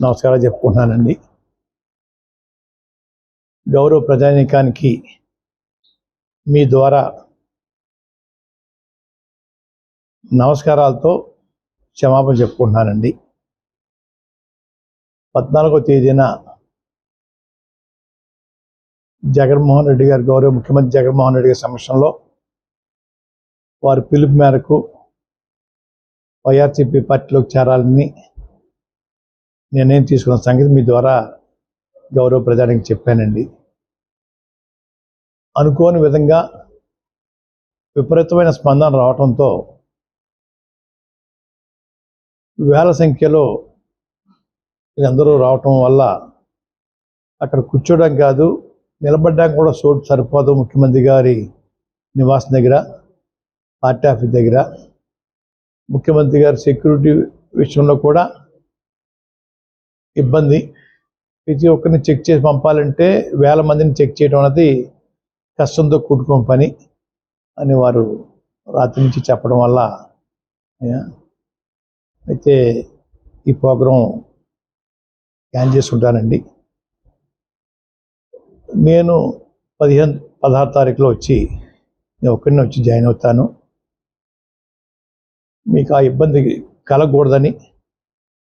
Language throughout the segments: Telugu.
నమస్కారాలు చెప్పుకుంటున్నానండి. గౌరవ ప్రజానీకానికి మీ ద్వారా నమస్కారాలతో క్షమాపణ చెప్పుకుంటున్నానండి. 14వ తేదీన జగన్మోహన్ రెడ్డి గారు, గౌరవ ముఖ్యమంత్రి జగన్మోహన్ రెడ్డి గారి సమక్షంలో వారి పిలుపు మేరకు వైఆర్సీపీ పార్టీలోకి చేరాలని నిర్ణయం తీసుకున్న సంగతి మీ ద్వారా గౌరవ ప్రజానికి చెప్పానండి. అనుకోని విధంగా విపరీతమైన స్పందన రావడంతో వేల సంఖ్యలో అందరూ రావటం వల్ల అక్కడ కూర్చోవడం కాదు, నిలబడడానికి కూడా చోటు సరిపోదు. ముఖ్యమంత్రి గారి నివాసం దగ్గర, పార్టీ ఆఫీస్ దగ్గర, ముఖ్యమంత్రి గారి సెక్యూరిటీ విషయంలో కూడా ఇబ్బంది. ప్రతి ఒక్కరిని చెక్ చేసి పంపాలంటే వేల మందిని చెక్ చేయడం అనేది కష్టంతో కూడుకున్న పని అని వారు రాత్రి నుంచి చెప్పడం వల్ల అయితే ఈ ప్రోగ్రాం ప్లాన్ చేసుకుంటానండి. నేను 16 తారీఖులో నేను ఒక్కడిని వచ్చి జాయిన్ అవుతాను. మీకు ఆ ఇబ్బంది కలగకూడదని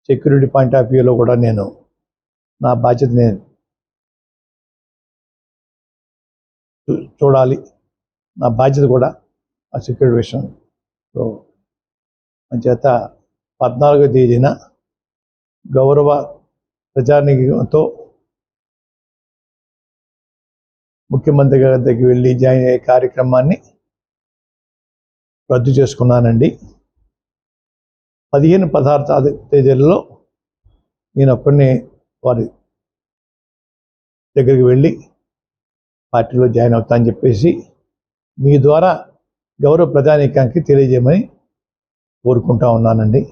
సెక్యూరిటీ పాయింట్ ఆఫ్ వ్యూలో కూడా నేను నా బాధ్యత నేను చూడాలి. నా బాధ్యత కూడా ఆ సెక్యూరిటీ విషయంలో అంచేత 14వ తేదీన గౌరవ ప్రజానీకంతో ముఖ్యమంత్రి గారి దగ్గరికి వెళ్ళి జాయిన్ అయ్యే కార్యక్రమాన్ని రద్దు చేసుకున్నానండి. 15, 16 తేదీలలో నేను ఒక్కడిని వారి దగ్గరికి వెళ్ళి పార్టీలో జాయిన్ అవుతా అని చెప్పేసి మీ ద్వారా గౌరవ ప్రజానీకానికి తెలియజేయమని కోరుకుంటా ఉన్నానండి.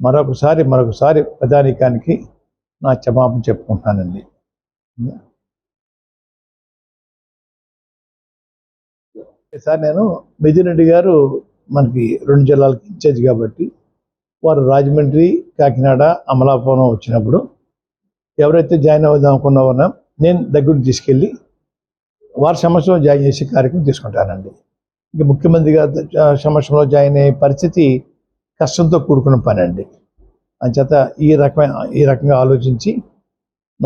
మరొకసారి ప్రజానీకానికి నా క్షమాపణ చెప్పుకుంటున్నానండి. ఈసారి నేను మిథున్ గారు మనకి 2 జిల్లాలకు ఇన్ఛార్జ్ కాబట్టి వారు రాజమండ్రి, కాకినాడ, అమలాపురం వచ్చినప్పుడు ఎవరైతే జాయిన్ అవుదాం అనుకున్నారో నేను దగ్గరికి తీసుకెళ్ళి వారి సమస్యలో జాయిన్ చేసే కార్యక్రమం తీసుకుంటానండి. ఇంక ముఖ్యమంత్రి గారి సమస్యలో జాయిన్ అయ్యే పరిస్థితి కష్టంతో కూడుకున్న పని అండి. అంచేత ఈ రకంగా ఆలోచించి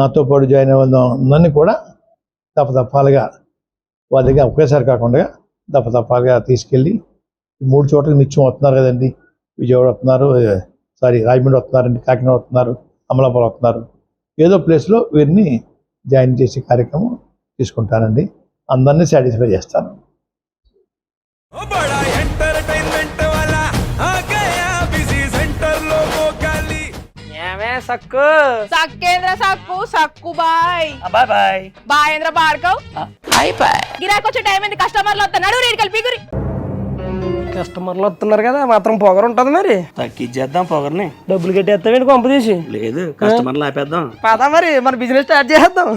నాతో పాటు జాయిన్ అవుదాం నన్ను కూడా దఫాలుగా వారి దగ్గర ఒకేసారి కాకుండా దఫాలుగా తీసుకెళ్ళి 3 చోట్లకి నిత్యం వస్తున్నారు కదండి. విజయవాడ వస్తున్నారు, రాజమండ్రి వస్తున్నారండి, కాకినాడ వస్తున్నారు, అమలాపురం వస్తున్నారు. ఏదో ప్లేస్లో వీరిని జాయిన్ చేసే కార్యక్రమం తీసుకుంటానండి. అందరినీ సాటిస్ఫై చేస్తాను. సక్కు సక్కేంద్ర సక్కు సక్కు బాయ్ బాయ్ బాయ్ బాయేంద్ర బార్కవ్ బాయ్ బాయ్. గిరాకి వచ్చే టైం ఏంది? కస్టమర్లు వస్తున్నాడు, రేడికల్ పిగురి. కస్టమర్లు వస్తున్నారు కదా, మాత్రం పొగరు ఉంటది. మరి తగ్గించేద్దాం పొగర్ని. డబ్బులు కట్టేస్తామేంటి కొంప తీసి? లేదు, కస్టమర్లు ఆపేద్దాం. పదా మరి మన బిజినెస్ స్టార్ట్ చేద్దాం.